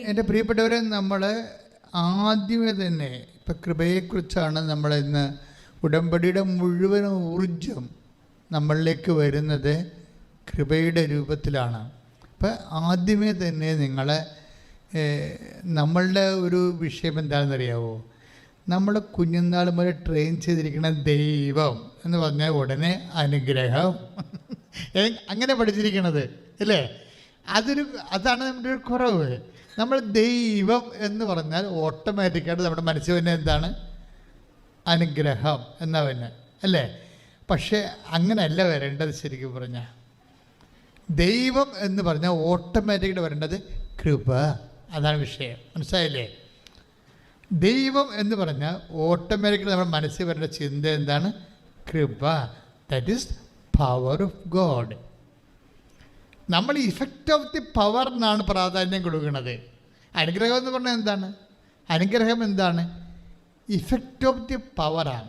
എൻ്റെ പ്രിയപ്പെട്ടവരെ, നമ്മൾ ആദ്യമേ തന്നെ ഇപ്പം കൃപയെക്കുറിച്ചാണ് നമ്മൾ ഇന്ന് ഉടമ്പടിയുടെ മുഴുവൻ ഊർജം നമ്മളിലേക്ക് വരുന്നത് കൃപയുടെ രൂപത്തിലാണ്. അപ്പം ആദ്യമേ തന്നെ നമ്മളുടെ ഒരു വിഷയം എന്താണെന്നറിയാവോ? നമ്മൾ കുഞ്ഞുനാൾ മുതൽ ട്രെയിൻ ചെയ്തിരിക്കുന്ന ദൈവം എന്ന് പറഞ്ഞാൽ ഉടനെ അനുഗ്രഹം അങ്ങനെ പഠിച്ചിരിക്കണത് അല്ലേ? അതാണ് നമ്മുടെ ഒരു കുറവ്. നമ്മൾ ദൈവം എന്ന് പറഞ്ഞാൽ ഓട്ടോമാറ്റിക്കായിട്ട് നമ്മുടെ മനസ്സിൽ തന്നെ എന്താണ്? അനുഗ്രഹം എന്നാ പിന്നെ അല്ലേ? പക്ഷേ അങ്ങനെയല്ല വരേണ്ടത്. ശരിക്കും പറഞ്ഞാൽ ദൈവം എന്ന് പറഞ്ഞാൽ ഓട്ടോമാറ്റിക്കായിട്ട് വരേണ്ടത് കൃപ. അതാണ് വിഷയം. മനസ്സിലായില്ലേ? ദൈവം എന്ന് പറഞ്ഞാൽ ഓട്ടോമാറ്റിക്കലി നമ്മുടെ മനസ്സിൽ വരേണ്ട ചിന്ത എന്താണ്? കൃപ. That is power of God. നമ്മൾ ഇഫക്റ്റ് ഓഫ് ദി പവറിനാണ് പ്രാധാന്യം കൊടുക്കുന്നത്. അനുഗ്രഹം എന്ന് പറഞ്ഞാൽ എന്താണ്? അനുഗ്രഹം എന്താണ്? ഇഫക്റ്റ് ഓഫ് ദി പവറാണ്.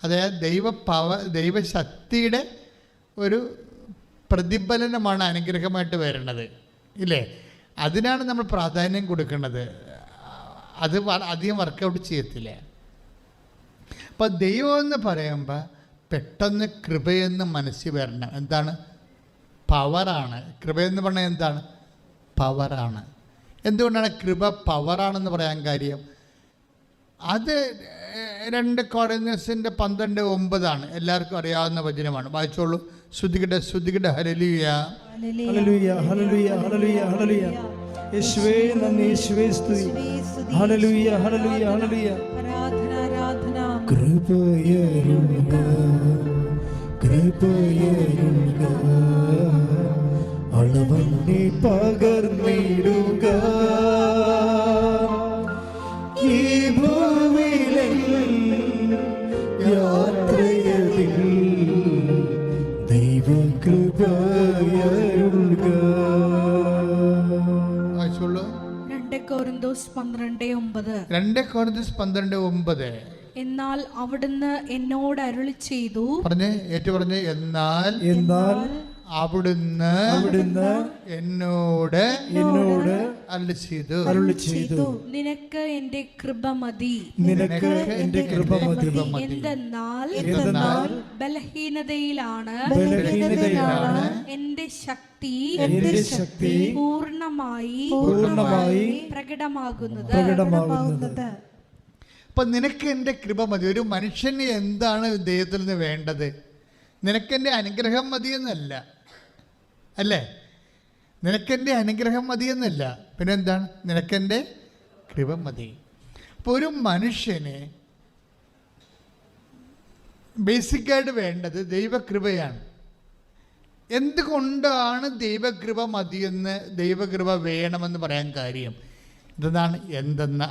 അതായത് ദൈവശക്തിയുടെ ഒരു പ്രതിഫലനമാണ് അനുഗ്രഹമായിട്ട് വരുന്നത് ഇല്ലേ? അതിനാണ് നമ്മൾ പ്രാധാന്യം കൊടുക്കേണ്ടത്. അത് അധികം വർക്കൗട്ട് ചെയ്യത്തില്ല. അപ്പം ദൈവം എന്ന് പറയുമ്പോൾ പെട്ടെന്ന് കൃപയെന്ന് മനസ്സിൽ വരണം. എന്താണ്? പവറാണ്. കൃപയെന്ന് പറഞ്ഞാൽ എന്താണ്? പവറാണ്. എന്തുകൊണ്ടാണ് കൃപ പവറാണെന്ന് പറയാൻ കാര്യം? അത് 2 Corinthians 12:9 എല്ലാവർക്കും അറിയാവുന്ന വചനമാണ്. വായിച്ചോളൂ. ശ്രുതികടെ ഹല്ലേലൂയ ഹല്ലേലൂയ ഹല്ലേലൂയ ഹല്ലേലൂയ ഹല്ലേലൂയ. യേശുവേ നന്ദി, യേശുവേ സ്തുതി. ഹല്ലേലൂയ ഹല്ലേലൂയ ഹല്ലേലൂയ. ആരാധന ആരാധന. കൃപയരുൾക കൃപയരുൾക അളവന്നി പകർന്നിടുക ഈ ഭൂമിയിലെ യാത്രയതിൽ ദൈവകൃപയരുൾക. 2 Corinthians 12:9. 2 Corinthians 12:9. എന്നാൽ അവിടുന്ന് എന്നോട് അരുളി ചെയ്തു. പറഞ്ഞേ, ഏറ്റു പറഞ്ഞേ. എന്നാൽ അവിടുന്ന് എന്നോട് അരുളി ചെയ്തു. നിനക്ക് എന്റെ കൃപ മതി. എന്തെന്നാൽ ബലഹീനതയിലാണ് എന്റെ ശക്തി പൂർണ്ണമായി പ്രകടമാകുന്നത്. അപ്പം നിനക്ക് എൻ്റെ കൃപ മതി. ഒരു മനുഷ്യന് എന്താണ് ദൈവത്തിൽ നിന്ന് വേണ്ടത്? നിനക്കെൻ്റെ അനുഗ്രഹം മതിയെന്നല്ല അല്ലേ? നിനക്കെൻ്റെ അനുഗ്രഹം മതിയെന്നല്ല. പിന്നെ എന്താണ്? നിനക്കെൻ്റെ കൃപ മതി. അപ്പോൾ ഒരു മനുഷ്യന് ബേസിക്കായിട്ട് വേണ്ടത് ദൈവകൃപയാണ്. എന്തുകൊണ്ടാണ് ദൈവകൃപ മതിയെന്ന്, ദൈവകൃപ വേണമെന്ന് പറയാൻ കാര്യം എന്താണ്?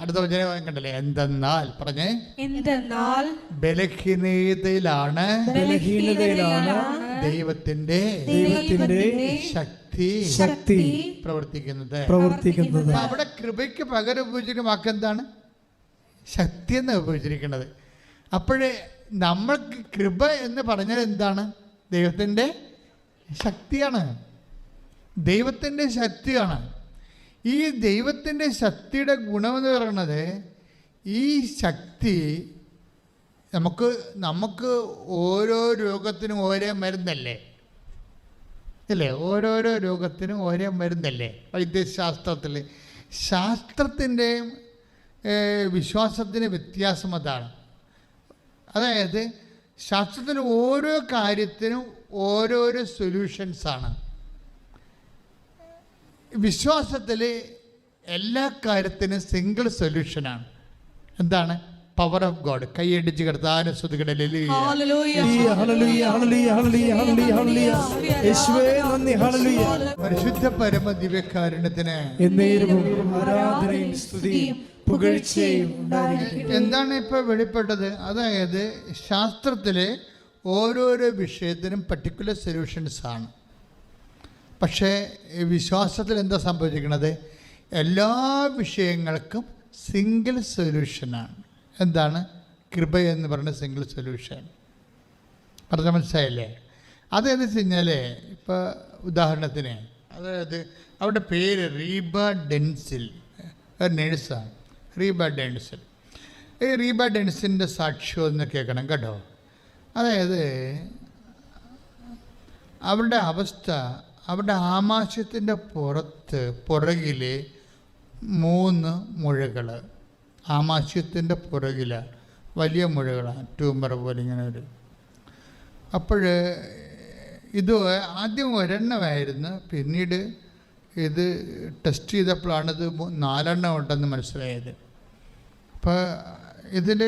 അടുത്ത വചനം കണ്ടല്ലേ? എന്തെന്നാൽ പറഞ്ഞേ. എന്തെന്നാൽ ബലഹീനതയിലാണ് ദൈവത്തിന്റെ ശക്തി പ്രവർത്തിക്കുന്നത്. അവിടെ കൃപയ്ക്ക് പകരം ഉപയോഗിച്ചിരിക്കുന്ന വാക്കെന്താണ്? ശക്തി എന്ന് ഉപയോഗിച്ചിരിക്കുന്നത്. അപ്പോഴേ നമ്മൾക്ക് കൃപ എന്ന് പറഞ്ഞാൽ എന്താണ്? ദൈവത്തിൻ്റെ ശക്തിയാണ്. ദൈവത്തിൻ്റെ ശക്തിയാണ്. ഈ ദൈവത്തിൻ്റെ ശക്തിയുടെ ഗുണമെന്ന് പറയുന്നത്, ഈ ശക്തി നമുക്ക് ഓരോ രോഗത്തിനും ഓരോ മരുന്നല്ലേ അല്ലേ? ഓരോരോ രോഗത്തിനും ഓരോ മരുന്നല്ലേ വൈദ്യശാസ്ത്രത്തിൽ. ശാസ്ത്രത്തിൻ്റെയും വിശ്വാസത്തിൻ്റെ വ്യത്യാസം അതാണ്. അതായത് ശാസ്ത്രത്തിന് ഓരോ കാര്യത്തിനും ഓരോരോ സൊല്യൂഷൻസാണ്. വിശ്വാസത്തിൽ എല്ലാ കാര്യത്തിനും സിംഗിൾ സൊല്യൂഷനാണ്. എന്താണ്? Power of God. കൈയടിച്ച് കിടത്താനും പരിശുദ്ധ പരമ ദിവ്യകാരുണ്യത്തിന് എന്താണ് ഇപ്പോൾ വെളിപ്പെട്ടത്? അതായത് ശാസ്ത്രത്തിലെ ഓരോരോ വിഷയത്തിനും പർട്ടിക്കുലർ സൊല്യൂഷൻസ് ആണ്. പക്ഷേ വിശ്വാസത്തിൽ എന്താ സംഭവിച്ചിരിക്കുന്നത്? എല്ലാ വിഷയങ്ങൾക്കും സിംഗിൾ സൊല്യൂഷനാണ്. എന്താണ്? കൃപ എന്ന് പറയുന്ന സിംഗിൾ സൊല്യൂഷൻ. പറഞ്ഞാൽ മനസ്സിലായില്ലേ? അതെന്ന് വെച്ച് കഴിഞ്ഞാൽ ഇപ്പോൾ ഉദാഹരണത്തിന്, അതായത് അവരുടെ പേര് റീബ ഡെൻസിൽ ഒരു നേഴ്സാണ്, റീബ ഡെൻസിൽ. ഈ റീബ ഡെൻസിൻ്റെ സാക്ഷ്യം ഒന്ന് കേൾക്കണം കേട്ടോ. അതായത് അവരുടെ അവസ്ഥ, അവരുടെ ആമാശയത്തിൻ്റെ പുറകിൽ 3 മുഴകൾ, ആമാശയത്തിൻ്റെ പുറകിലാണ് വലിയ മുഴകളാണ്, ട്യൂമർ പോലെ ഇങ്ങനെ ഒരു. അപ്പോൾ ഇത് ആദ്യം ഒരെണ്ണമായിരുന്നു, പിന്നീട് ഇത് ടെസ്റ്റ് ചെയ്തപ്പോഴാണ് ഇത് 4 ഉണ്ടെന്ന് മനസ്സിലായത്. അപ്പോൾ ഇതിൽ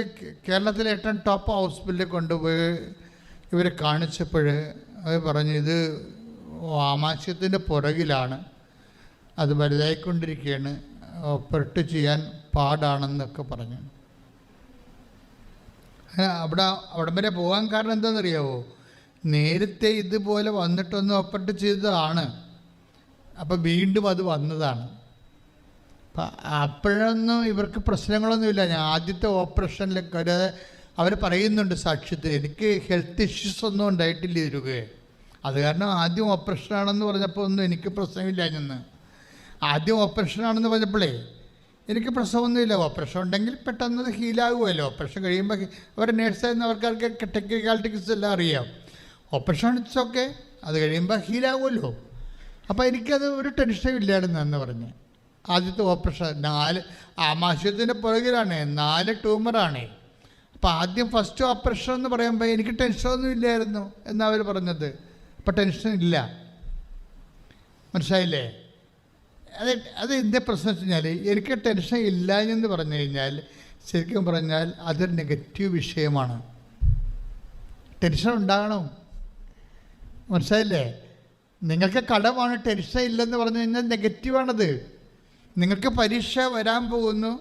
കേരളത്തിലെ ഏറ്റവും ടോപ്പ് ഹോസ്പിറ്റലിൽ കൊണ്ടുപോയി ഇവരെ കാണിച്ചപ്പോൾ അവർ പറഞ്ഞു ഇത് ആമാശയത്തിൻ്റെ പുറകിലാണ്, അത് വലുതായിക്കൊണ്ടിരിക്കുകയാണ്, ഓപ്പറേറ്റ് ചെയ്യാൻ പാടാണെന്നൊക്കെ പറഞ്ഞു. അവിടെ വരെ പോകാൻ കാരണം എന്താണെന്നറിയാവോ? നേരത്തെ ഇതുപോലെ വന്നിട്ടൊന്ന് ഓപ്പറേറ്റ് ചെയ്തതാണ്, അപ്പോൾ വീണ്ടും അത് വന്നതാണ്. അപ്പം അപ്പോഴൊന്നും ഇവർക്ക് പ്രശ്നങ്ങളൊന്നുമില്ല. ഞാൻ ആദ്യത്തെ ഓപ്പറേഷനിലൊക്കെ അവർ പറയുന്നുണ്ട് സാക്ഷ്യത്തിൽ, എനിക്ക് ഹെൽത്ത് ഇഷ്യൂസ് ഒന്നും ഉണ്ടായിട്ടില്ല ഇരുകയെ, അത് കാരണം ആദ്യം ഓപ്പറേഷനാണെന്ന് പറഞ്ഞപ്പോൾ ഒന്നും എനിക്ക് പ്രശ്നമില്ല. ഞാൻ ആദ്യം ഓപ്പറേഷനാണെന്ന് പറഞ്ഞപ്പോഴേ എനിക്ക് പ്രശ്നമൊന്നുമില്ല. ഓപ്പറേഷൻ ഉണ്ടെങ്കിൽ പെട്ടെന്ന് ഹീലാകുമല്ലോ. ഓപ്പറേഷൻ കഴിയുമ്പോൾ അവരുടെ നേഴ്സായിരുന്ന അവർക്കാർക്ക് ടെക്നിക്കാലിറ്റീസ് എല്ലാം അറിയാം. ഓപ്പറേഷൻ ഇറ്റ്സൊക്കെ, അത് കഴിയുമ്പോൾ ഹീലാകുമല്ലോ. അപ്പോൾ എനിക്കത് ഒരു ടെൻഷനും ഇല്ലായിരുന്നു എന്ന് പറഞ്ഞ്. ആദ്യത്തെ ഓപ്പറേഷൻ 4 ആമാശയത്തിൻ്റെ പുറകിലാണ്, 4 ട്യൂമറാണ്. അപ്പോൾ ആദ്യം ഫസ്റ്റ് ഓപ്പറേഷൻ എന്ന് പറയുമ്പോൾ എനിക്ക് ടെൻഷനൊന്നും ഇല്ലായിരുന്നു എന്നാണ് അവർ പറഞ്ഞത്. അപ്പോൾ ടെൻഷൻ ഇല്ല, മനസ്സിലായില്ലേ? അത് എൻ്റെ പ്രശ്നം വെച്ച് കഴിഞ്ഞാൽ എനിക്ക് ടെൻഷൻ ഇല്ല എന്ന് പറഞ്ഞു കഴിഞ്ഞാൽ ശരിക്കും പറഞ്ഞാൽ അതൊരു നെഗറ്റീവ് വിഷയമാണ്. ടെൻഷൻ ഉണ്ടാകണം, മനസ്സിലായില്ലേ? നിങ്ങൾക്ക് കടമാണ്, ടെൻഷൻ ഇല്ലെന്ന് പറഞ്ഞു കഴിഞ്ഞാൽ നെഗറ്റീവാണത്. നിങ്ങൾക്ക് പരീക്ഷ വരാൻ പോകുന്നു,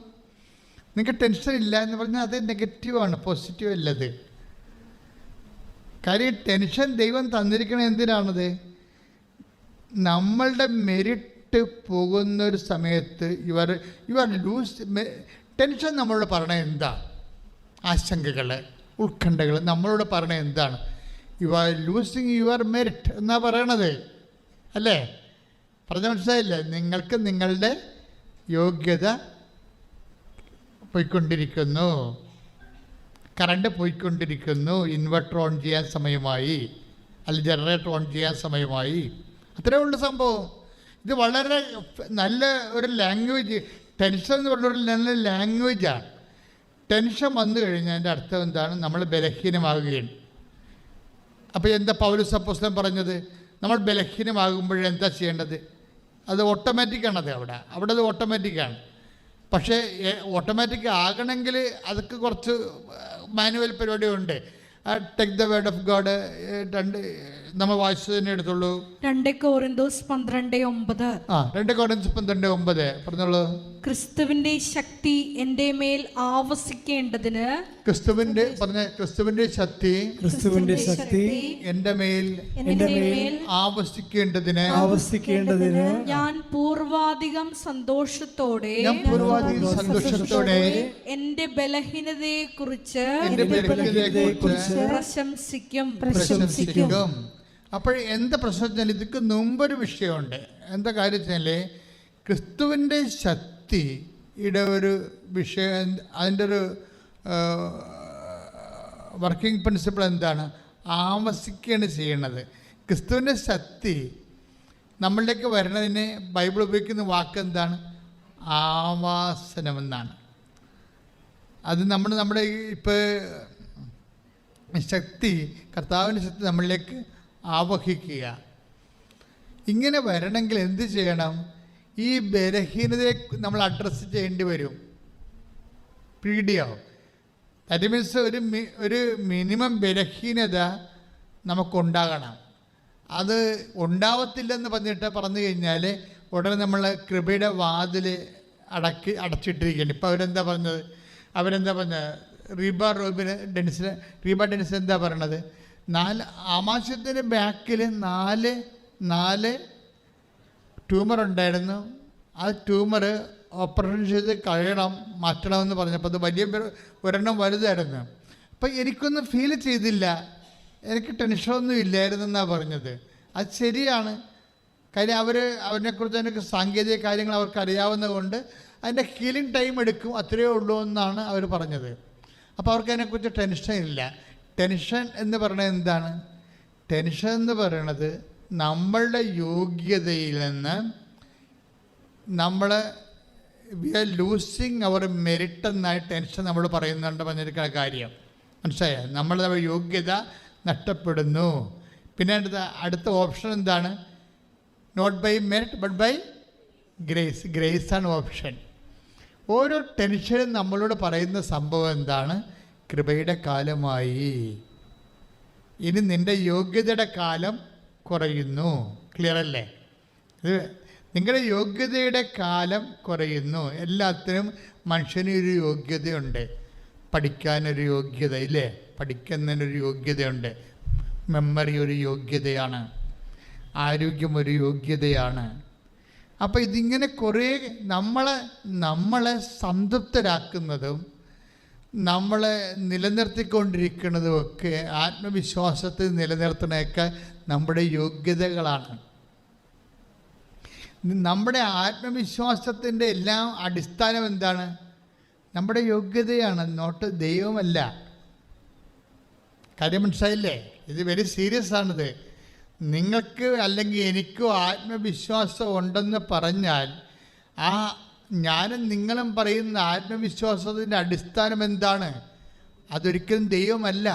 നിങ്ങൾക്ക് ടെൻഷൻ ഇല്ല എന്ന് പറഞ്ഞാൽ അത് നെഗറ്റീവാണ്, പോസിറ്റീവ് അല്ലത്. കാര്യം ടെൻഷൻ ദൈവം തന്നിരിക്കണത് എന്തിനാണത്? നമ്മളുടെ മെരിറ്റ് പോകുന്നൊരു സമയത്ത് യുവർ ലൂസ് ടെൻഷൻ നമ്മളോട് പറയണത് എന്താ? ആശങ്കകൾ, ഉത്കണ്ഠകൾ നമ്മളോട് പറയണത് എന്താണ്? You are losing your merit എന്നാണ് പറയണത്, അല്ലേ? പറഞ്ഞ മനസ്സിലായില്ലേ? നിങ്ങൾക്ക് നിങ്ങളുടെ യോഗ്യത പോയിക്കൊണ്ടിരിക്കുന്നു, കറണ്ട് പോയിക്കൊണ്ടിരിക്കുന്നു, ഇൻവെർട്ടർ ഓൺ ചെയ്യാൻ സമയമായി, അല്ലെങ്കിൽ ജനറേറ്റർ ഓൺ ചെയ്യാൻ സമയമായി, അത്രേ ഉള്ളൂ സംഭവം. ഇത് വളരെ നല്ല ഒരു ലാംഗ്വേജ്, ടെൻഷൻ എന്ന് പറഞ്ഞൊരു നല്ല ലാംഗ്വേജാണ്. ടെൻഷൻ വന്നു കഴിഞ്ഞാൽ അതിൻ്റെ അർത്ഥം എന്താണ്? നമ്മൾ ബലഹീനമാകുകയാണ്. അപ്പോൾ എന്താ പൗലോസ് അപ്പോസ്തലൻ പറഞ്ഞത്? നമ്മൾ ബലഹീനമാകുമ്പോഴെന്താ ചെയ്യേണ്ടത്? അത് ഓട്ടോമാറ്റിക്കാണത്. അവിടെ അത് ഓട്ടോമാറ്റിക്കാണ്. പക്ഷേ ഓട്ടോമാറ്റിക് ആകണമെങ്കിൽ അതൊക്കെ കുറച്ച് മാനുവൽ പരിപാടിയുണ്ട്. Take the word of God 2 നമ്മൾ വായിച്ചു തന്നെ എടുത്തുള്ളൂ. 2 കൊരിന്തോസ് 12:9. 2 കൊരിന്തോസ് 12:9 പറഞ്ഞോളൂ. ക്രിസ്തുവിന്റെ ശക്തി എൻ്റെ മേൽ ആവസിക്കേണ്ടതിന്, ക്രിസ്തുവിന്റെ ശക്തി എൻ്റെ മേൽ ആവസിക്കേണ്ടതിന് ഞാൻ പൂർവാധികം സന്തോഷത്തോടെ എൻ്റെ ബലഹീനതയെ കുറിച്ച് പ്രശംസിക്കും. അപ്പോൾ എന്താ പ്രശ്നം? ഇതിക്ക് മുമ്പൊരു വിഷയമുണ്ട്. എന്താ കാര്യം വെച്ചാൽ ക്രിസ്തുവിൻ്റെ ശക്തിയുടെ ഒരു വിഷയം, അതിൻ്റെ ഒരു വർക്കിംഗ് പ്രിൻസിപ്പിൾ എന്താണ്? ആവസിക്കുകയാണ് ചെയ്യണത്. ക്രിസ്തുവിൻ്റെ ശക്തി നമ്മളിലേക്ക് വരുന്നതിന് ബൈബിൾ ഉപയോഗിക്കുന്ന വാക്ക് എന്താണ്? ആവാസനമെന്നാണ്. അത് നമ്മുടെ ഇപ്പോൾ ശക്തി, കർത്താവിൻ്റെ ശക്തി നമ്മളിലേക്ക് ആവഹിക്കുക. ഇങ്ങനെ വരണമെങ്കിൽ എന്ത് ചെയ്യണം? ഈ ബലഹീനതയെ നമ്മൾ അഡ്രസ്സ് ചെയ്യേണ്ടി വരും. പീഡിയാവും. ദാറ്റ് മീൻസ് ഒരു മിനിമം ബലഹീനത നമുക്കുണ്ടാകണം. അത് ഉണ്ടാവത്തില്ലെന്ന് പറഞ്ഞു കഴിഞ്ഞാൽ ഉടനെ നമ്മൾ കൃപയുടെ വാതിൽ അടച്ചിട്ടിരിക്കുകയാണ്. ഇപ്പോൾ അവരെന്താ പറഞ്ഞത്? റീബ ഡെൻസ് എന്താ പറയണത്? 4 ആമാശയത്തിൻ്റെ ബാക്കിൽ 4 ട്യൂമർ ഉണ്ടായിരുന്നു. ആ ട്യൂമർ ഓപ്പറേഷൻ ചെയ്ത് മാറ്റണമെന്ന് പറഞ്ഞപ്പോൾ അത് ഒരെണ്ണം വലുതായിരുന്നു. അപ്പം എനിക്കൊന്നും ഫീൽ ചെയ്തില്ല, എനിക്ക് ടെൻഷനൊന്നും ഇല്ലായിരുന്നു എന്നാണ് പറഞ്ഞത്. അത് ശരിയാണ്. കാര്യം അവരെക്കുറിച്ച് എനിക്ക് സാങ്കേതിക കാര്യങ്ങൾ അവർക്ക് അറിയാവുന്നത് കൊണ്ട് അതിൻ്റെ ഹീലിംഗ് ടൈം എടുക്കും, അത്രയേ ഉള്ളൂ എന്നാണ് അവർ പറഞ്ഞത്. അപ്പോൾ അവർക്ക് അതിനെക്കുറിച്ച് ടെൻഷൻ ഇല്ല. ടെൻഷൻ എന്ന് പറയുന്നത് എന്താണ്? ടെൻഷൻ എന്ന് പറയുന്നത് നമ്മളുടെ യോഗ്യതയിൽ നിന്ന് നമ്മൾ we are losing our merit എന്നായി ടെൻഷൻ നമ്മൾ പറയുന്നുണ്ട് പറഞ്ഞിരിക്കുന്ന കാര്യം മനസ്സിലായോ? നമ്മളുടെ യോഗ്യത നഷ്ടപ്പെടുന്നു. പിന്നെ അടുത്ത ഓപ്ഷൻ എന്താണ്? Not by merit but by grace. ഗ്രേസാണ് ഓപ്ഷൻ. ഓരോ ടെൻഷനും നമ്മളോട് പറയുന്ന സംഭവം എന്താണ്? കൃപയുടെ കാലമായി, ഇനി നിൻ്റെ യോഗ്യതയുടെ കാലം കുറയുന്നു. ക്ലിയർ അല്ലേ? ഇത് നിങ്ങളുടെ യോഗ്യതയുടെ കാലം കുറയുന്നു. എല്ലാത്തിനും മനുഷ്യനൊരു യോഗ്യതയുണ്ട്. പഠിക്കാനൊരു യോഗ്യത ഇല്ലേ? പഠിക്കുന്നതിനൊരു യോഗ്യതയുണ്ട്. മെമ്മറി ഒരു യോഗ്യതയാണ്. ആരോഗ്യം ഒരു യോഗ്യതയാണ്. അപ്പോൾ ഇതിങ്ങനെ കുറേ നമ്മളെ സംതൃപ്തരാക്കുന്നതും നമ്മളെ നിലനിർത്തിക്കൊണ്ടിരിക്കുന്നതുമൊക്കെ ആത്മവിശ്വാസത്തിൽ നിലനിർത്തുന്നതൊക്കെ നമ്മുടെ യോഗ്യതകളാണ്. നമ്മുടെ ആത്മവിശ്വാസത്തിൻ്റെ എല്ലാം അടിസ്ഥാനം എന്താണ്? നമ്മുടെ യോഗ്യതയാണ്, നോട്ട് ദൈവമല്ല. കാര്യം മനസ്സിലായില്ലേ? ഇത് വെരി സീരിയസ് ആണിത്. നിങ്ങൾക്ക് അല്ലെങ്കിൽ എനിക്കോ ആത്മവിശ്വാസം ഉണ്ടെന്ന് പറഞ്ഞാൽ ആ ഞാനും നിങ്ങളും പറയുന്ന ആത്മവിശ്വാസത്തിൻ്റെ അടിസ്ഥാനം എന്താണ്? അതൊരിക്കലും ദൈവമല്ല.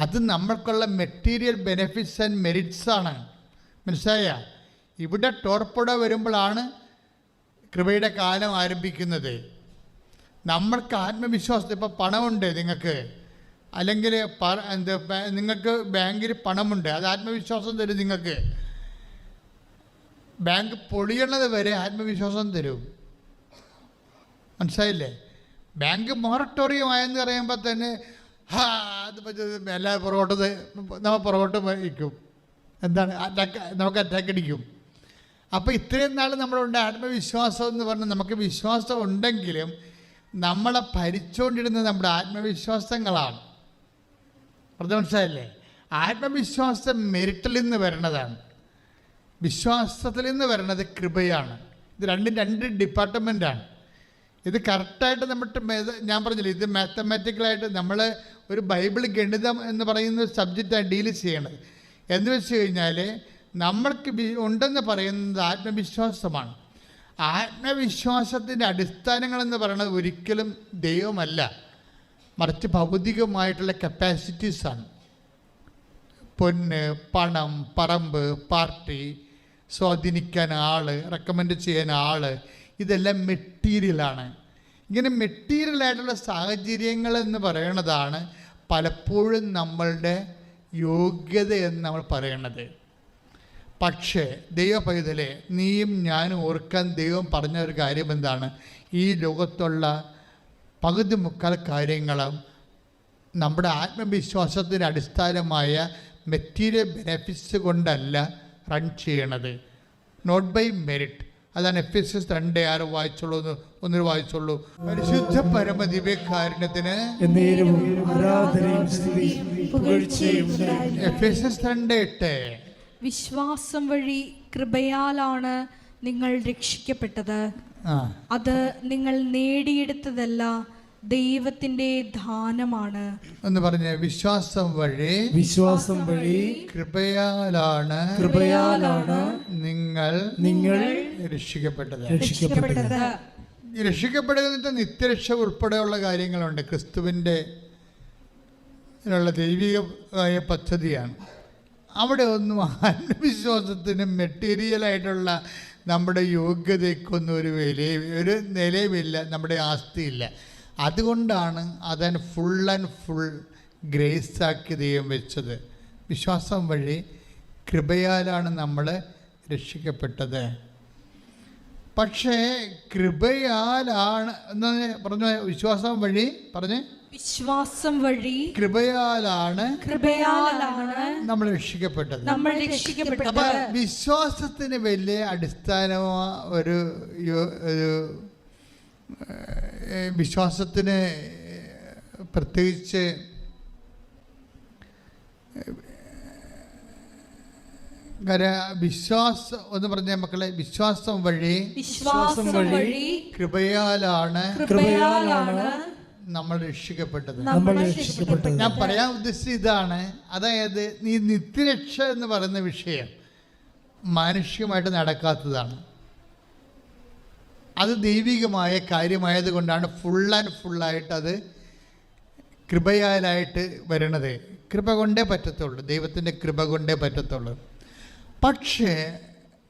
അത് നമ്മൾക്കുള്ള മെറ്റീരിയൽ ബെനിഫിറ്റ്സ് ആൻഡ് മെറിറ്റ്സാണ്. മനസ്സിലായ? ഇവിടെ ടോർപ്പട വരുമ്പോഴാണ് കൃപയുടെ കാലം ആരംഭിക്കുന്നത്. നമ്മൾക്ക് ആത്മവിശ്വാസം, ഇപ്പോൾ പണമുണ്ട് നിങ്ങൾക്ക്, അല്ലെങ്കിൽ നിങ്ങൾക്ക് ബാങ്കിൽ പണമുണ്ട്, അത് ആത്മവിശ്വാസം തരും നിങ്ങൾക്ക്. ബാങ്ക് പൊളിയണത് വരെ ആത്മവിശ്വാസം തരും. മനസ്സിലായില്ലേ? ബാങ്ക് മൊറട്ടോറിയം ആയെന്ന് പറയുമ്പോൾ തന്നെ എല്ലാ പുറകോട്ട് വയ്ക്കും. എന്താണ്? നമുക്ക് അറ്റാക്ക് അടിക്കും. അപ്പോൾ ഇത്രയും നാൾ നമ്മളുണ്ട് ആത്മവിശ്വാസം എന്ന് പറഞ്ഞാൽ നമുക്ക് വിശ്വാസം ഉണ്ടെങ്കിലും നമ്മളെ ഭരിച്ചുകൊണ്ടിരുന്നത് നമ്മുടെ ആത്മവിശ്വാസങ്ങളാണ്. പറഞ്ഞ മനസ്സിലായില്ലേ? ആത്മവിശ്വാസം മെറിറ്റിൽ നിന്ന് വരുന്നതാണ്, വിശ്വാസത്തിൽ നിന്ന് വരുന്നത് കൃപയാണ്. ഇത് രണ്ട് ഡിപ്പാർട്ട്മെൻറ്റാണ്. ഇത് കറക്റ്റായിട്ട് ഞാൻ പറഞ്ഞില്ലേ, ഇത് മാത്തമാറ്റിക്കലായിട്ട് നമ്മൾ ഒരു ബൈബിൾ ഗണിതം എന്ന് പറയുന്ന സബ്ജക്റ്റാണ് ഡീൽ ചെയ്യണത്. എന്ന് വെച്ച് കഴിഞ്ഞാൽ നമ്മൾക്ക് ഉണ്ടെന്ന് പറയുന്നത് ആത്മവിശ്വാസമാണ്. ആത്മവിശ്വാസത്തിൻ്റെ അടിസ്ഥാനങ്ങളെന്ന് പറയുന്നത് ഒരിക്കലും ദൈവമല്ല, മറിച്ച് ഭൗതികമായിട്ടുള്ള കപ്പാസിറ്റീസാണ്. പൊന്ന്, പണം, പറമ്പ്, പാർട്ടി, സ്വാധീനിക്കാൻ ആൾ, റെക്കമെൻഡ് ചെയ്യാൻ ആൾ, ഇതെല്ലാം മെറ്റീരിയലാണ്. ഇങ്ങനെ മെറ്റീരിയലായിട്ടുള്ള സാഹചര്യങ്ങളെന്ന് പറയണതാണ് പലപ്പോഴും നമ്മളുടെ യോഗ്യത എന്ന് നമ്മൾ പറയണത്. പക്ഷേ ദൈവ പൈതലെ, നീയും ഞാനും ഓർക്കാൻ ദൈവം പറഞ്ഞ ഒരു കാര്യം എന്താണ്? ഈ ലോകത്തുള്ള പകുതി മുക്കാൽ കാര്യങ്ങളും നമ്മുടെ ആത്മവിശ്വാസത്തിന് അടിസ്ഥാനമായ മെറ്റീരിയൽ ബെനിഫിറ്റ്സ് കൊണ്ടല്ല റൺ ചെയ്യണത്, നോട്ട് ബൈ മെറിറ്റ്. അതാണ് എഫെസ്യസ് 2:6 വായിച്ചോളൂ, ഒന്നൊരു വായിച്ചോളൂ. പരിശുദ്ധ പരമദിവ്യകാരുണ്യത്തിന് എഫെസ്യസ് 2:8. വിശ്വാസം വഴി കൃപയാലാണ് നിങ്ങൾ രക്ഷിക്കപ്പെട്ടത്. അത് നിങ്ങൾ നേടിയെടുത്തതല്ല, ദൈവത്തിന്റെ ദാനമാണ് എന്ന് പറഞ്ഞ വിശ്വാസം വഴി കൃപയാലാണ് നിങ്ങൾ രക്ഷിക്കപ്പെട്ടത്. രക്ഷിക്കപ്പെടുന്നതിൻ്റെ നിത്യരക്ഷ ഉൾപ്പെടെയുള്ള കാര്യങ്ങളുണ്ട്. ക്രിസ്തുവിൻ്റെ ദൈവികമായ പദ്ധതിയാണ്. അവിടെ ഒന്നും ആത്മവിശ്വാസത്തിനും മെറ്റീരിയലായിട്ടുള്ള നമ്മുടെ യോഗ്യതയ്ക്കൊന്നും ഒരു നിലയുമില്ല, നമ്മുടെ ആസ്തിയില്ല. അതുകൊണ്ടാണ് അതിന് ഫുൾ ആൻഡ് ഫുൾ ഗ്രേസാക്കി ദൈവം വെച്ചത്. വിശ്വാസം വഴി കൃപയാലാണ് നമ്മൾ രക്ഷിക്കപ്പെട്ടത്. പക്ഷേ കൃപയാലാണ് എന്ന് പറഞ്ഞു, വിശ്വാസം വഴി കൃപയാലാണ് നമ്മൾ രക്ഷിക്കപ്പെട്ടത്. അപ്പൊ വിശ്വാസത്തിന് വലിയ അടിസ്ഥാനമായ ഒരു വിശ്വാസത്തിന് പ്രത്യേകിച്ച് വിശ്വാസം എന്ന് പറഞ്ഞ മക്കളെ, വിശ്വാസം വഴി കൃപയാലാണ് നമ്മൾ രക്ഷിക്കപ്പെട്ടത്. ഞാൻ പറയാൻ ഉദ്ദേശിച്ചത് ഇതാണ്. അതായത് ഈ നിത്യരക്ഷ എന്ന് പറയുന്ന വിഷയം മാനുഷികമായിട്ട് നടക്കാത്തതാണ്. അത് ദൈവികമായ കാര്യമായത് കൊണ്ടാണ് ഫുൾ ആൻഡ് ഫുള്ളായിട്ട് അത് കൃപയാലായിട്ട് വരണത്. കൃപ കൊണ്ടേ പറ്റത്തുള്ളൂ, ദൈവത്തിൻ്റെ കൃപ കൊണ്ടേ പറ്റത്തുള്ളൂ. പക്ഷേ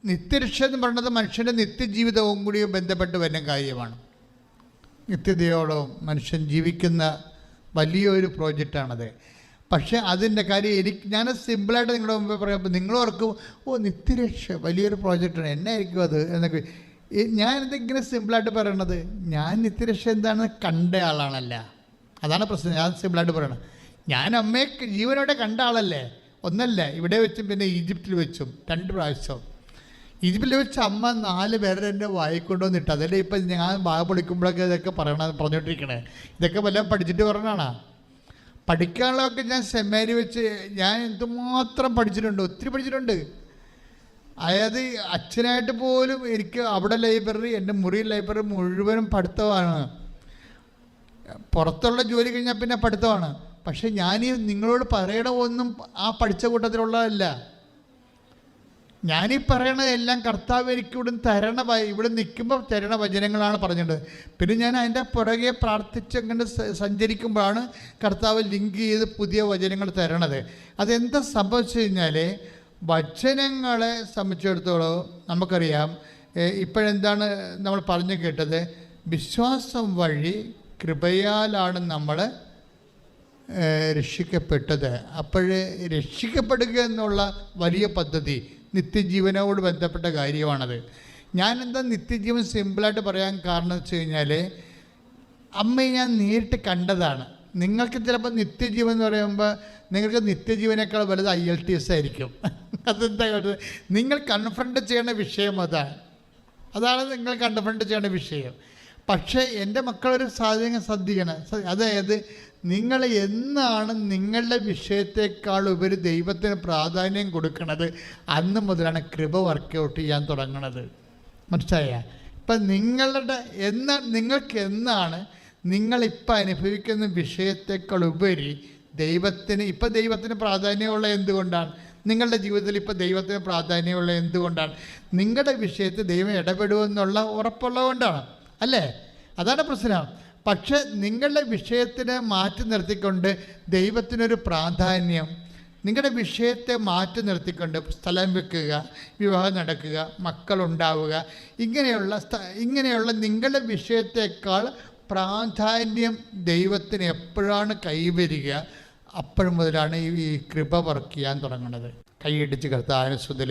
നിത്യരക്ഷ എന്ന് പറയുന്നത് മനുഷ്യൻ്റെ നിത്യജീവിതവും കൂടി ബന്ധപ്പെട്ട് വരുന്ന കാര്യമാണ്. നിത്യതയോളം മനുഷ്യൻ ജീവിക്കുന്ന വലിയൊരു പ്രോജക്റ്റാണത്. പക്ഷേ അതിൻ്റെ കാര്യം ഞാൻ സിമ്പിളായിട്ട് നിങ്ങളുടെ മുമ്പ് പറയുമ്പോൾ നിങ്ങൾ ഓർക്കും, നിത്യരക്ഷ വലിയൊരു പ്രോജക്റ്റാണ്, എന്നായിരിക്കും അത് എന്നൊക്കെ. ഞാനിതിങ്ങനെ സിമ്പിളായിട്ട് പറയണത്, ഞാൻ നിത്യരക്ഷ എന്താണെന്ന് കണ്ട ആളാണല്ല. അതാണ് പ്രശ്നം. ഞാൻ സിമ്പിളായിട്ട് പറയണം, ഞാൻ അമ്മയെ ജീവനോടെ കണ്ട ആളല്ലേ. ഒന്നല്ല, ഇവിടെ വെച്ചും പിന്നെ ഈജിപ്തിൽ വെച്ചും 2 പ്രാവശ്യം. ഈജിപ്തിൽ വെച്ച് അമ്മ 4 പേരെ എൻ്റെ വായിക്കൊണ്ടുവന്നിട്ട്, അതല്ലേ ഇപ്പം ഞാൻ വായ പൊളിക്കുമ്പോഴൊക്കെ ഇതൊക്കെ പറഞ്ഞുകൊണ്ടിരിക്കണേ. ഇതൊക്കെ വല്ലതും പഠിച്ചിട്ട് പറഞ്ഞാണോ? പഠിക്കാനുള്ളതൊക്കെ ഞാൻ സെമിനാരി വെച്ച് ഞാൻ എന്തുമാത്രം പഠിച്ചിട്ടുണ്ട്, ഒത്തിരി പഠിച്ചിട്ടുണ്ട്. അതായത് അച്ഛനായിട്ട് പോലും എനിക്ക് അവിടെ ലൈബ്രറി, എൻ്റെ മുറി ലൈബ്രറി മുഴുവനും പഠിത്തമാണ്. പുറത്തുള്ള ജോലി കഴിഞ്ഞാൽ പിന്നെ പഠിത്തമാണ്. പക്ഷെ ഞാൻ നിങ്ങളോട് പറയണ ഒന്നും ആ പഠിച്ച കൂട്ടത്തിലുള്ളതല്ല. ഞാനീ പറയണതെല്ലാം കർത്താവ് എനിക്ക് ഇവിടെ നിൽക്കുമ്പോൾ തരണ വചനങ്ങളാണ് പറഞ്ഞിട്ടുണ്ട്. പിന്നെ ഞാൻ അതിൻ്റെ പുറകെ പ്രാർത്ഥിച്ചങ്ങനെ സഞ്ചരിക്കുമ്പോഴാണ് കർത്താവ് ലിങ്ക് ചെയ്ത് പുതിയ വചനങ്ങൾ തരണത്. അതെന്താ സംഭവിച്ചു കഴിഞ്ഞാൽ, വചനങ്ങളെ സംബന്ധിച്ചിടത്തോളം നമുക്കറിയാം. ഇപ്പോഴെന്താണ് നമ്മൾ പറഞ്ഞു കേട്ടത്? വിശ്വാസം വഴി കൃപയാലാണ് നമ്മൾ രക്ഷിക്കപ്പെട്ടത്. അപ്പോഴേ രക്ഷിക്കപ്പെടുക എന്നുള്ള വലിയ പദ്ധതി നിത്യജീവനോട് ബന്ധപ്പെട്ട കാര്യമാണത്. ഞാനെന്താ നിത്യജീവൻ സിമ്പിളായിട്ട് പറയാൻ കാരണം വെച്ച് കഴിഞ്ഞാൽ, അമ്മയെ ഞാൻ നേരിട്ട് കണ്ടതാണ്. നിങ്ങൾക്ക് ചിലപ്പോൾ നിത്യജീവൻ എന്ന് പറയുമ്പോൾ നിങ്ങൾക്ക് നിത്യജീവനേക്കാൾ വലുത് IELTS ആയിരിക്കും. അതെന്താ കേട്ടത്? നിങ്ങൾ കൺഫ്രണ്ട് ചെയ്യേണ്ട വിഷയം അതാണ് നിങ്ങൾ കൺഫ്രണ്ട് ചെയ്യേണ്ട വിഷയം. പക്ഷേ എൻ്റെ മക്കളൊരു സാധ്യത ശ്രദ്ധിക്കണം. അതായത് നിങ്ങൾ എന്നാണ് നിങ്ങളുടെ വിഷയത്തെക്കാൾ ഉപരി ദൈവത്തിന് പ്രാധാന്യം കൊടുക്കുന്നത്, അന്ന് മുതലാണ് കൃപ വർക്കൗട്ട് ചെയ്യാൻ തുടങ്ങുന്നത്. മനസ്സിലായ? ഇപ്പം നിങ്ങൾക്ക് എന്നാണ് നിങ്ങളിപ്പോൾ അനുഭവിക്കുന്ന വിഷയത്തെക്കാൾ ഉപരി ദൈവത്തിന് പ്രാധാന്യമുള്ള എന്തുകൊണ്ടാണ്? നിങ്ങളുടെ ജീവിതത്തിൽ ഇപ്പോൾ ദൈവത്തിന് പ്രാധാന്യമുള്ള എന്തുകൊണ്ടാണ്? നിങ്ങളുടെ വിഷയത്തിൽ ദൈവം ഇടപെടുമെന്നുള്ള ഉറപ്പുള്ളതുകൊണ്ടാണ്, അല്ലേ? അതാണ് പ്രശ്നം. പക്ഷെ നിങ്ങളുടെ വിഷയത്തിനെ മാറ്റി നിർത്തിക്കൊണ്ട് ദൈവത്തിനൊരു പ്രാധാന്യം, നിങ്ങളുടെ വിഷയത്തെ മാറ്റി നിർത്തിക്കൊണ്ട് സ്ഥലം വെക്കുക, വിവാഹം നടക്കുക, മക്കളുണ്ടാവുക, ഇങ്ങനെയുള്ള നിങ്ങളുടെ വിഷയത്തെക്കാൾ പ്രാധാന്യം ദൈവത്തിന് എപ്പോഴാണ് കൈവരിക, അപ്പോഴും മുതലാണ് ഈ കൃപ വർക്ക് ചെയ്യാൻ തുടങ്ങുന്നത്. കൈയടിച്ച് കർത്താവിനെ സ്തുതി.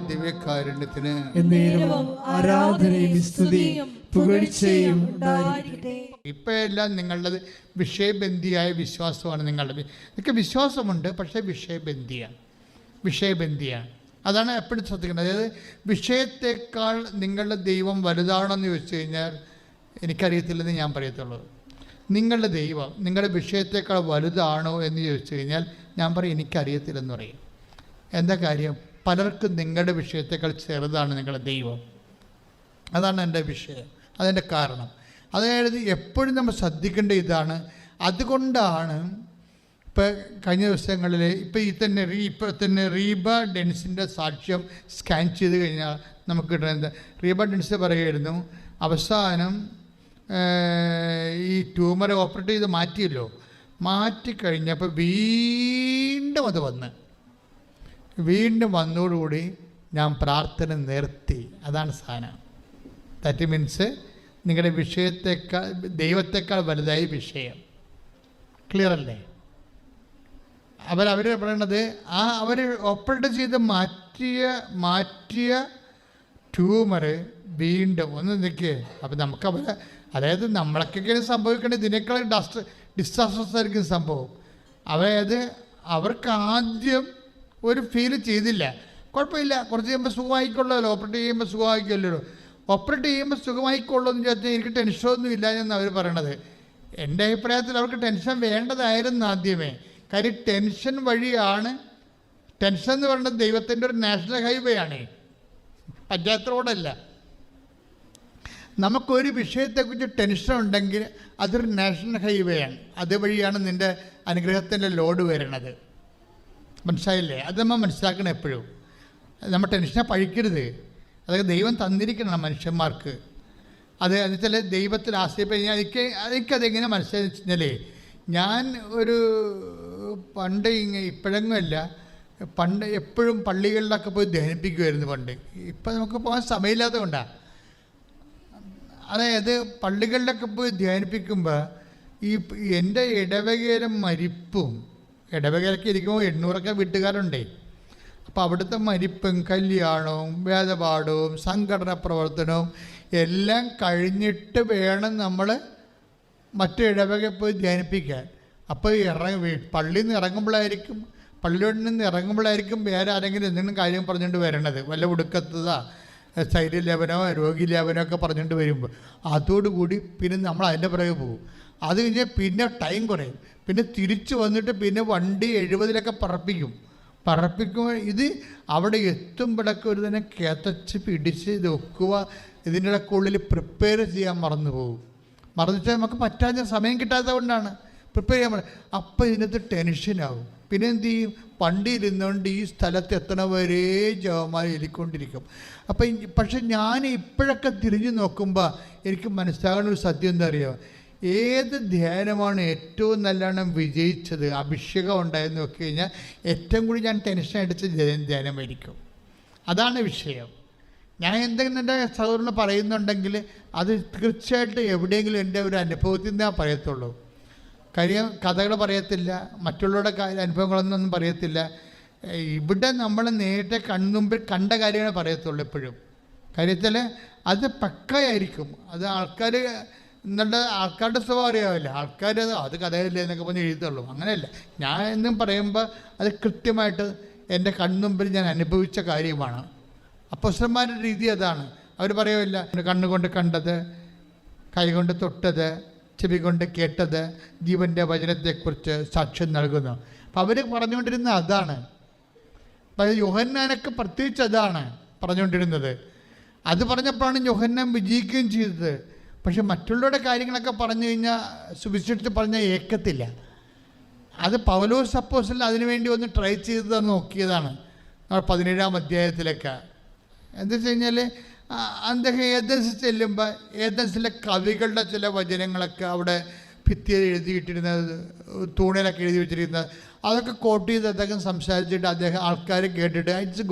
ദിവ്യകാരുണ്യത്തിന് ആരാധനയും സ്തുതിയും പുകഴ്ചയും ഉണ്ടായിരിക്കട്ടെ. ഇപ്പോഴെല്ലാം നിങ്ങളുടെ വിഷയബന്ധിയായ വിശ്വാസമാണ്. നിങ്ങൾക്ക് വിശ്വാസമുണ്ട്, പക്ഷേ വിഷയബന്ധിയാണ്. അതാണ് എപ്പോഴും ശ്രദ്ധിക്കുന്നത്. അതായത് വിഷയത്തെക്കാൾ നിങ്ങളുടെ ദൈവം വലുതാണെന്ന് ചോദിച്ചു കഴിഞ്ഞാൽ എനിക്കറിയത്തില്ലെന്ന് ഞാൻ പറയത്തുള്ളൂ. നിങ്ങളുടെ ദൈവം നിങ്ങളുടെ വിഷയത്തെക്കാൾ വലുതാണോ എന്ന് ചോദിച്ചു കഴിഞ്ഞാൽ ഞാൻ പറയും എനിക്കറിയത്തില്ലെന്ന് പറയും. എന്താ കാര്യം? പലർക്കും നിങ്ങളുടെ വിഷയത്തേക്കാൾ ചെറുതാണ് നിങ്ങളുടെ ദൈവം. അതാണ് എൻ്റെ വിഷയം, അതെൻ്റെ കാരണം. അതായത് എപ്പോഴും നമ്മൾ ശ്രദ്ധിക്കേണ്ട ഇതാണ്. അതുകൊണ്ടാണ് ഇപ്പോൾ കഴിഞ്ഞ ദിവസങ്ങളിൽ ഇപ്പോൾ തന്നെ റീബ ഡെൻസിൻ്റെ സാക്ഷ്യം സ്കാൻ ചെയ്ത് കഴിഞ്ഞാൽ നമുക്ക് കിട്ടുന്നത്, റീബ ഡെൻസ് പറയുമായിരുന്നു, അവസാനം ഈ ട്യൂമർ ഓപ്പറേറ്റ് ചെയ്ത് മാറ്റിയല്ലോ, മാറ്റിക്കഴിഞ്ഞപ്പോൾ വീണ്ടും വന്നതോടുകൂടി ഞാൻ പ്രാർത്ഥന നിർത്തി. അതാണ് സാധനം. ദാറ്റ് മീൻസ് നിങ്ങളുടെ വിഷയത്തേക്കാൾ ദൈവത്തെക്കാൾ വലുതായി വിഷയം. ക്ലിയർ അല്ലേ? അവർ പറയണത് അവർ ഓപ്പറേറ്റ് ചെയ്ത് മാറ്റിയ ട്യൂമർ വീണ്ടും ഒന്ന് നിൽക്കുക. അപ്പം നമുക്ക് അതായത് നമ്മളൊക്കെ സംഭവിക്കേണ്ടത് ഇതിനേക്കാൾ ഡിസാസ്റ്റേഴ്സ് ആയിരിക്കും സംഭവം. അതായത് അവർക്ക് ആദ്യം ഒരു ഫീല് ചെയ്തില്ല, കുഴപ്പമില്ല, കുറച്ച് കഴിയുമ്പോൾ സുഖമായിക്കൊള്ളല്ലോ, ഓപ്പറേറ്റ് ചെയ്യുമ്പോൾ സുഖമായിക്കൊള്ളൂ, ഓപ്പറേറ്റ് ചെയ്യുമ്പോൾ സുഖമായിക്കൊള്ളൂ എന്ന് ചോദിച്ചാൽ എനിക്ക് ടെൻഷനൊന്നും ഇല്ല എന്ന് അവർ പറയണത്. എൻ്റെ അഭിപ്രായത്തിൽ അവർക്ക് ടെൻഷൻ വേണ്ടതായിരുന്നു ആദ്യമേ. കാര്യം ടെൻഷൻ വഴിയാണ്, ടെൻഷൻ എന്ന് പറയുന്നത് ദൈവത്തിൻ്റെ ഒരു നാഷണൽ ഹൈവേ ആണ്, പഞ്ചായത്ത് റോഡല്ല. നമുക്കൊരു വിഷയത്തെക്കുറിച്ച് ടെൻഷൻ ഉണ്ടെങ്കിൽ അതൊരു നാഷണൽ ഹൈവേ ആണ്. അതുവഴിയാണ് നിൻ്റെ അനുഗ്രഹത്തിൻ്റെ ലോഡ് വരണത്. മനസ്സിലായില്ലേ? അത് നമ്മൾ മനസ്സിലാക്കണം എപ്പോഴും. നമ്മൾ ടെൻഷനെ പഴിക്കരുത്. അതൊക്കെ ദൈവം തന്നിരിക്കണം മനുഷ്യന്മാർക്ക്. അത് വെച്ചാൽ ദൈവത്തിൽ ആശ്രയിപ്പം എനിക്കതെങ്ങനെ മനസ്സിലായെന്ന് വെച്ച് കഴിഞ്ഞാൽ, ഞാൻ ഒരു പണ്ട് ഇപ്പോഴെങ്ങുമല്ല, പണ്ട് എപ്പോഴും പള്ളികളിലൊക്കെ പോയി ധ്യാനിപ്പിക്കുമായിരുന്നു പണ്ട്. ഇപ്പം നമുക്ക് പോകാൻ സമയമില്ലാത്തത് കൊണ്ടാണ്. അതായത് പള്ളികളിലൊക്കെ പോയി ധ്യാനിപ്പിക്കുമ്പോൾ എൻ്റെ ഇടവകയിലെ മരിപ്പും, ഇടവകയിലൊക്കെ ഇരിക്കുമ്പോൾ 800 വീട്ടുകാരുണ്ടേ. അപ്പോൾ അവിടുത്തെ മരിപ്പും കല്യാണവും വേദപാഠവും സംഘടന പ്രവർത്തനവും എല്ലാം കഴിഞ്ഞിട്ട് വേണം നമ്മൾ മറ്റു ഇടവകയിൽ പോയി ധ്യാനിപ്പിക്കാൻ. അപ്പോൾ പള്ളിയിൽ നിന്ന് ഇറങ്ങുമ്പോഴായിരിക്കും, പള്ളിയോട് നിന്ന് ഇറങ്ങുമ്പോഴായിരിക്കും വേറെ ആരെങ്കിലും എന്തെങ്കിലും കാര്യം പറഞ്ഞുകൊണ്ട് വരണത്, വല്ല ഒടുക്കത്തതാ സ്ഥൈര്യലേപനോ രോഗീലേപനോ ഒക്കെ പറഞ്ഞുകൊണ്ട് വരുമ്പോൾ അതോടുകൂടി പിന്നെ നമ്മൾ അതിൻ്റെ പുറകെ പോകും. അത് കഴിഞ്ഞാൽ പിന്നെ ടൈം കുറയും. പിന്നെ തിരിച്ചു വന്നിട്ട് പിന്നെ വണ്ടി 70 പറപ്പിക്കുമ്പോൾ ഇത് അവിടെ എത്തുമ്പോഴൊക്കെ ഒരു തന്നെ കേത്തച്ച് പിടിച്ച് ഇത് വെക്കുക, ഇതിൻ്റെ ഉള്ളിൽ പ്രിപ്പയർ ചെയ്യാൻ മറന്നു പോകും. മറന്നിട്ട് നമുക്ക് പറ്റാത്ത സമയം കിട്ടാത്തത് കൊണ്ടാണ് പ്രിപ്പയർ ചെയ്യാൻ അപ്പോൾ ഇതിനകത്ത് ടെൻഷനാകും. പിന്നെ എന്ത് ചെയ്യും? വണ്ടിയിലിരുന്നുകൊണ്ട് ഈ സ്ഥലത്ത് എത്തണവരെ ജവമാരി എലിക്കൊണ്ടിരിക്കും. പക്ഷെ ഞാൻ ഇപ്പോഴൊക്കെ തിരിഞ്ഞു നോക്കുമ്പോൾ എനിക്ക് മനസ്സിലാകുന്ന ഒരു സത്യം എന്താ അറിയുമോ? ഏത് ധ്യാനമാണ് ഏറ്റവും നല്ലോണം വിജയിച്ചത്, അഭിഷേകം ഉണ്ടായെന്ന് നോക്കി കഴിഞ്ഞാൽ ഏറ്റവും കൂടി ഞാൻ ടെൻഷൻ അടിച്ച ധ്യാനമായിരിക്കും. അതാണ് വിഷയം. ഞാൻ എന്തെങ്കിലും എൻ്റെ സഹോദരന് പറയുന്നുണ്ടെങ്കിൽ അത് തീർച്ചയായിട്ടും എവിടെയെങ്കിലും എൻ്റെ ഒരു അനുഭവത്തിൽ നിന്നേ പറയത്തുള്ളൂ. കാര്യം കഥകൾ പറയത്തില്ല, മറ്റുള്ളവരുടെ അനുഭവങ്ങളൊന്നും പറയത്തില്ല. ഇവിടെ നമ്മൾ നേരിട്ട് കൺമുമ്പിൽ കണ്ട കാര്യങ്ങൾ പറയത്തുള്ളൂ എപ്പോഴും. കാര്യത്തിൽ അത് പക്കയായിരിക്കും. അത് ആൾക്കാരുടെ സ്വഭാവം അറിയാവില്ല. ആൾക്കാർ അത് കഥയില്ലേ എന്നൊക്കെ പറഞ്ഞ് എഴുതുള്ളൂ. അങ്ങനെയല്ല. ഞാൻ എന്നും പറയുമ്പോൾ അത് കൃത്യമായിട്ട് എൻ്റെ കൺമുമ്പിൽ ഞാൻ അനുഭവിച്ച കാര്യമാണ്. അപ്പോസ്തലന്മാരുടെ രീതി അതാണ്. അവർ പറയുമില്ല, കണ്ണുകൊണ്ട് കണ്ടത്, കൈകൊണ്ട് തൊട്ടത്, ചെവി കൊണ്ട് കേട്ടത്, ജീവൻ്റെ വചനത്തെക്കുറിച്ച് സാക്ഷ്യം നൽകുന്നു. അപ്പം അവർ പറഞ്ഞുകൊണ്ടിരുന്ന അതാണ്. അപ്പം യോഹന്നാനൊക്കെ പ്രത്യേകിച്ച് അതാണ് പറഞ്ഞുകൊണ്ടിരുന്നത്. അത് പറഞ്ഞപ്പോഴാണ് യോഹന്നാൻ വിജയിക്കുകയും ചെയ്തത്. പക്ഷെ മറ്റുള്ളവരുടെ കാര്യങ്ങളൊക്കെ പറഞ്ഞു കഴിഞ്ഞാൽ സുവിശേഷത്തിൽ പറഞ്ഞാൽ ഏക്കത്തില്ല. അത് പൗലോസ് അപ്പോസ്തലൻ അതിനുവേണ്ടി ഒന്ന് ട്രൈ ചെയ്ത് നോക്കിയതാണ്. 17-ാം അധ്യായത്തിലൊക്കെ എന്താ വെച്ച് കഴിഞ്ഞാൽ അദ്ദേഹം ഏതൻസ് ചെല്ലുമ്പോൾ ഏതൻസിലെ കവികളുടെ ചില വചനങ്ങളൊക്കെ അവിടെ ഭിത്തിയിൽ എഴുതിയിട്ടിരുന്നത്, തൂണിലൊക്കെ എഴുതി വെച്ചിരിക്കുന്നത്, അതൊക്കെ കോട്ട് ചെയ്ത് അദ്ദേഹം സംസാരിച്ചിട്ട് അദ്ദേഹം ആൾക്കാർ കേട്ടിട്ട് ഇറ്റ്സ്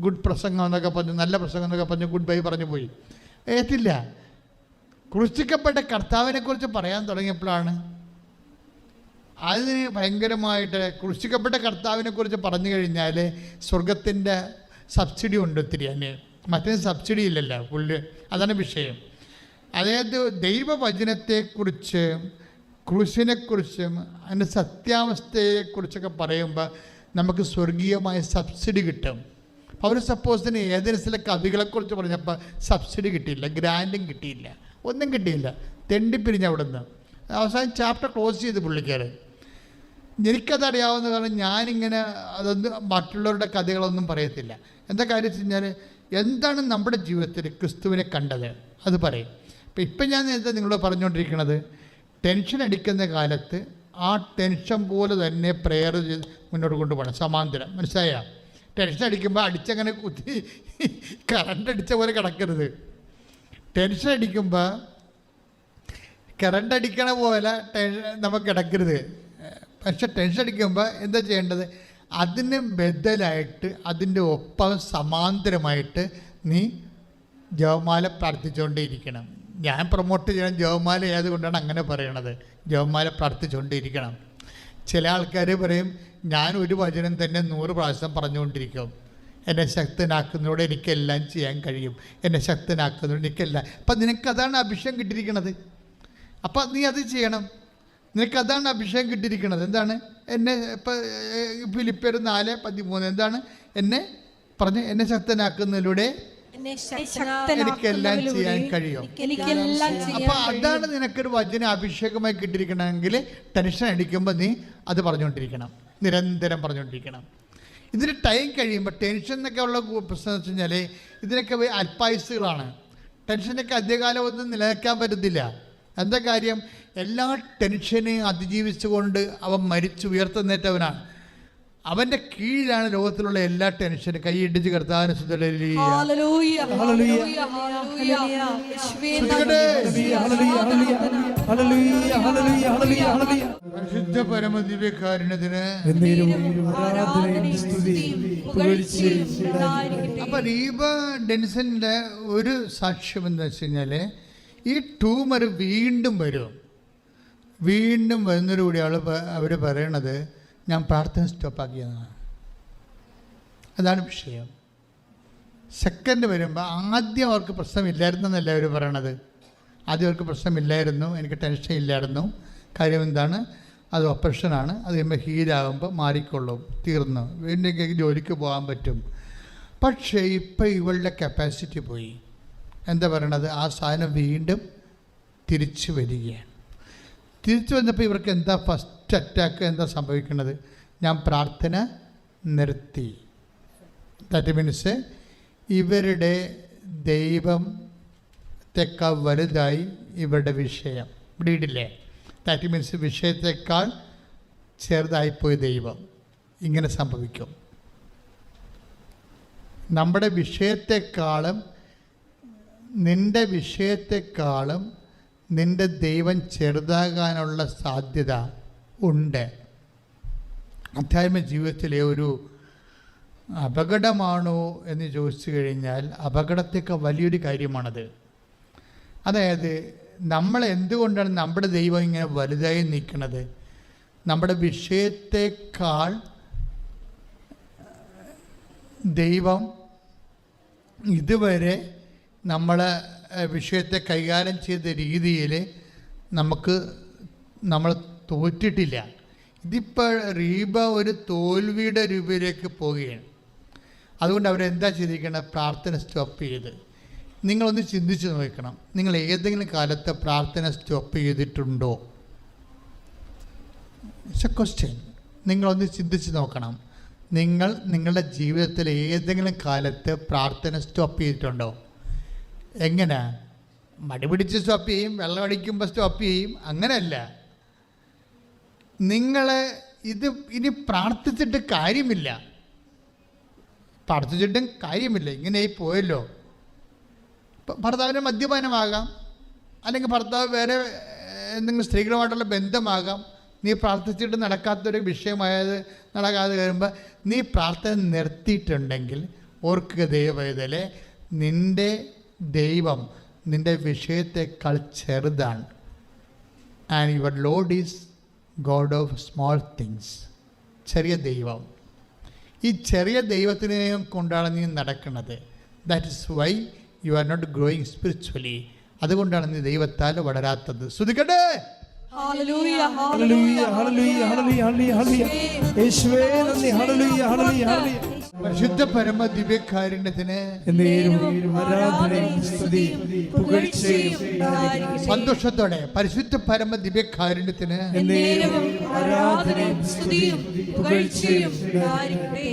ഗുഡ് പ്രസംഗം എന്നൊക്കെ പറഞ്ഞു, നല്ല പ്രസംഗം എന്നൊക്കെ പറഞ്ഞു ഗുഡ് ബൈ പറഞ്ഞു പോയി. ഏറ്റില്ല. ക്രൂശിക്കപ്പെട്ട കർത്താവിനെക്കുറിച്ച് പറയാൻ തുടങ്ങിയപ്പോഴാണ് അതിന് ഭയങ്കരമായിട്ട് ക്രൂശിക്കപ്പെട്ട കർത്താവിനെക്കുറിച്ച് പറഞ്ഞു കഴിഞ്ഞാൽ സ്വർഗത്തിൻ്റെ സബ്സിഡി ഉണ്ട് ഒത്തിരി. അതിന് മറ്റേ സബ്സിഡി ഇല്ലല്ലോ പുള്ളി. അതാണ് വിഷയം. അതായത് ദൈവവചനത്തെക്കുറിച്ച്, ക്രൂശിനെക്കുറിച്ചും അതിൻ്റെ സത്യാവസ്ഥയെക്കുറിച്ചൊക്കെ പറയുമ്പോൾ നമുക്ക് സ്വർഗീയമായ സബ്സിഡി കിട്ടും. അവർ സപ്പോസിന് ഏതൻസിലെ കവികളെക്കുറിച്ച് പറഞ്ഞപ്പോൾ സബ്സിഡി കിട്ടിയില്ല, ഗ്രാൻഡും കിട്ടിയില്ല, ഒന്നും കിട്ടിയില്ല. തെണ്ടിപ്പിരിഞ്ഞ് അവിടെ നിന്ന് അവസാനം ചാപ്റ്റർ ക്ലോസ് ചെയ്ത് പുള്ളിക്കാരൻ. എനിക്കതറിയാവുന്ന കാരണം ഞാനിങ്ങനെ അതൊന്നും മറ്റുള്ളവരുടെ കഥകളൊന്നും പറയത്തില്ല. എന്താ കാര്യം വെച്ച് കഴിഞ്ഞാൽ, എന്താണ് നമ്മുടെ ജീവിതത്തിൽ ക്രിസ്തുവിനെ കണ്ടത് അത് പറയും. ഇപ്പം ഞാൻ എന്താ നിങ്ങളോട് പറഞ്ഞുകൊണ്ടിരിക്കുന്നത്, ടെൻഷൻ അടിക്കുന്ന കാലത്ത് ആ ടെൻഷൻ പോലെ തന്നെ പ്രെയർ ചെയ്ത് മുന്നോട്ട് കൊണ്ടുപോകണം, സമാന്തരം. മനസ്സിലായ? ടെൻഷൻ അടിക്കുമ്പോൾ അടിച്ചങ്ങനെ കുത്തി കറണ്ട് അടിച്ച പോലെ കിടക്കരുത്. ടെൻഷൻ അടിക്കുമ്പോൾ കറണ്ട് അടിക്കണ പോലെ നമുക്ക് കിടക്കരുത്. പക്ഷെ ടെൻഷൻ അടിക്കുമ്പോൾ എന്താ ചെയ്യേണ്ടത്, അതിന് ബദലായിട്ട് അതിൻ്റെ ഒപ്പം സമാന്തരമായിട്ട് നീ ജപമാല പ്രാർത്ഥിച്ചുകൊണ്ടേയിരിക്കണം. ഞാൻ പ്രൊമോട്ട് ചെയ്യണം ജപമാല ആയതുകൊണ്ടാണ് അങ്ങനെ പറയണത്. ജപമാല പ്രാർത്ഥിച്ചുകൊണ്ടിരിക്കണം. ചില ആൾക്കാർ പറയും, ഞാൻ ഒരു വചനം തന്നെ 100 പ്രാവശ്യം പറഞ്ഞുകൊണ്ടിരിക്കും. എന്നെ ശക്തനാക്കുന്നതോടെ എനിക്കെല്ലാം ചെയ്യാൻ കഴിയും, എന്നെ ശക്തനാക്കുന്നതോടെ എനിക്കെല്ലാം. അപ്പം നിനക്കതാണ് അഭിഷേകം കിട്ടിയിരിക്കുന്നത്. അപ്പം നീ അത് ചെയ്യണം. നിനക്കതാണ് അഭിഷേകം കിട്ടിയിരിക്കുന്നത്. എന്താണ്? എന്നെ ഇപ്പം ഫിലിപ്പിയർ 4:13 എന്താണ്? എന്നെ ശക്തനാക്കുന്നതിലൂടെ എനിക്കെല്ലാം ചെയ്യാൻ കഴിയും. അപ്പോൾ അതാണ് നിനക്കൊരു വചന അഭിഷേകമായി കിട്ടിയിരിക്കണമെങ്കിൽ ടെൻഷൻ അടിക്കുമ്പോൾ നീ അത് പറഞ്ഞുകൊണ്ടിരിക്കണം, നിരന്തരം പറഞ്ഞുകൊണ്ടിരിക്കണം. ഇതിന് ടൈം കഴിയുമ്പോൾ ടെൻഷൻ എന്നൊക്കെ ഉള്ള പ്രശ്നം എന്ന് വെച്ച് കഴിഞ്ഞാൽ ഇതിനൊക്കെ അല്പായുസുകളാണ്. ടെൻഷനൊക്കെ അധികകാലം ഒന്നും നിലനിൽക്കാൻ പറ്റത്തില്ല. എന്താ കാര്യം? എല്ലാ ടെൻഷനെയും അതിജീവിച്ചുകൊണ്ട് അവൻ മരിച്ചു ഉയർത്തെന്നേറ്റവനാണ്. അവൻ്റെ കീഴിലാണ് ലോകത്തിലുള്ള എല്ലാ ടെൻഷനും. കൈയിടിച്ച് കർത്താവിനെ പരിശുദ്ധ പരമദിവ്യകാരുണ്യത്തിന്. അപ്പൊ റീബ ഡെൻസന്റെ ഒരു സാക്ഷ്യം എന്താ വെച്ച് കഴിഞ്ഞാല്, ഈ ട്യൂമർ വീണ്ടും വരുന്നതിലൂടെ അവർ പറയണത്, ഞാൻ പ്രാർത്ഥന സ്റ്റോപ്പാക്കിയതാണ്. അതാണ് വിഷയം. സെക്കൻഡ് വരുമ്പോൾ ആദ്യം അവർക്ക് പ്രശ്നമില്ലായിരുന്നെന്നല്ല അവർ പറയണത്. ആദ്യം അവർക്ക് പ്രശ്നമില്ലായിരുന്നു, എനിക്ക് ടെൻഷൻ ഇല്ലായിരുന്നു. കാര്യം എന്താണ്? അത് ഓപ്പറേഷനാണ്. അത് കഴിയുമ്പോൾ ഹീലാകുമ്പോൾ മാറിക്കൊള്ളും, തീർന്നു, വീണ്ടും ജോലിക്ക് പോകാൻ പറ്റും. പക്ഷേ ഇപ്പം ഇവളുടെ കപ്പാസിറ്റി പോയി. എന്താ പറയണത്? ആ സാധനം വീണ്ടും തിരിച്ചു വരികയാണ്. തിരിച്ചു വന്നപ്പോൾ ഇവർക്ക് എന്താ ഫസ്റ്റ് അറ്റാക്ക് എന്താ സംഭവിക്കുന്നത്? ഞാൻ പ്രാർത്ഥന നിർത്തി. ദാറ്റ് മീൻസ് ഇവരുടെ ദൈവത്തെക്കാൾ വലുതായി ഇവരുടെ വിഷയം. ഇവിടെയില്ലേ? ദാറ്റ് മീൻസ് വിഷയത്തെക്കാൾ ചെറുതായിപ്പോയി ദൈവം. ഇങ്ങനെ സംഭവിക്കും. നമ്മുടെ വിഷയത്തെക്കാളും നിൻ്റെ ദൈവം ചെറുതാകാനുള്ള സാധ്യത ഉണ്ട്. ആധ്യാത്മിക ജീവിതത്തിലെ ഒരു അപകടമാണോ എന്ന് ചോദിച്ചു കഴിഞ്ഞാൽ അപകടത്തേക്കാൾ വലിയൊരു കാര്യമാണത്. അതായത് നമ്മൾ എന്തുകൊണ്ടാണ് നമ്മുടെ ദൈവം ഇങ്ങനെ വലുതായി നിൽക്കുന്നത്? നമ്മുടെ വിഷയത്തെക്കാൾ ദൈവം ഇതുവരെ നമ്മൾ വിഷയത്തെ കൈകാര്യം ചെയ്ത രീതിയിൽ നമ്മൾ തോറ്റിട്ടില്ല. ഇതിപ്പോൾ റീബ ഒരു തോൽവിയുടെ രൂപയിലേക്ക് പോവുകയാണ്. അതുകൊണ്ട് അവരെന്താ ചെയ്തിരിക്കുന്നത്? പ്രാർത്ഥന സ്റ്റോപ്പ് ചെയ്ത്. നിങ്ങളൊന്ന് ചിന്തിച്ച് നോക്കണം, നിങ്ങൾ ഏതെങ്കിലും കാലത്ത് പ്രാർത്ഥന സ്റ്റോപ്പ് ചെയ്തിട്ടുണ്ടോ? It's A question. നിങ്ങളൊന്ന് ചിന്തിച്ച് നോക്കണം. നിങ്ങളുടെ ജീവിതത്തിൽ ഏതെങ്കിലും കാലത്ത് പ്രാർത്ഥന സ്റ്റോപ്പ് ചെയ്തിട്ടുണ്ടോ? എങ്ങനെ? മടി പിടിച്ച് സ്റ്റോപ്പ് ചെയ്യും, വെള്ളം അടിക്കുമ്പോൾ സ്റ്റോപ്പ് ചെയ്യും, അങ്ങനെയല്ല. നിങ്ങൾ ഇനി പ്രാർത്ഥിച്ചിട്ട് കാര്യമില്ല, ഇങ്ങനെയായി പോയല്ലോ. ഭർത്താവിന് മദ്യപാനമാകാം, അല്ലെങ്കിൽ ഭർത്താവ് വേറെ എന്തെങ്കിലും സ്ത്രീകളുമായിട്ടുള്ള ബന്ധമാകാം. നീ പ്രാർത്ഥിച്ചിട്ട് നടക്കാത്തൊരു നടക്കാതെ വരുമ്പോൾ നീ പ്രാർത്ഥന നിർത്തിയിട്ടുണ്ടെങ്കിൽ ഓർക്കുക ദൈവവേദലെ, നിൻ്റെ ദൈവം നിൻ്റെ വിഷയത്തെക്കാൾ ചെറുതാണ്. And your lord is god of small things. ചെറിയ ദൈവം. ഈ ചെറിയ ദൈവത്തിനെ കൊണ്ടാണ് നീ നടക്കുന്നത്. That is why you are not growing spiritually. അതുകൊണ്ടാണ് നീ ദൈവത്താൽ വളരാത്തത്. ശ്രദ്ധിക്കട്ടെ. ഹല്ലേലൂയ ഹല്ലേലൂയ ഹല്ലേലൂയ ഹല്ലേലൂയ ഹല്ലേലൂയ യേശുവേ നന്ദി. ഹല്ലേലൂയ ഹല്ലേലൂയ ഹല്ലേലൂയ. പരിശുദ്ധ പരമ ദിവ്യകാരുണ്യത്തിന് എന്നേരവും ആരാധനയും സ്തുതിയും പുകഴ്ചയും ഉണ്ടായിരിക്കട്ടെ. സന്തോഷത്തോടെ പരിശുദ്ധ പരമ ദിവ്യകാരുണ്യത്തിന് എന്നേരവും ആരാധനയും സ്തുതിയും പുകഴ്ചയും ഉണ്ടായിരിക്കട്ടെ.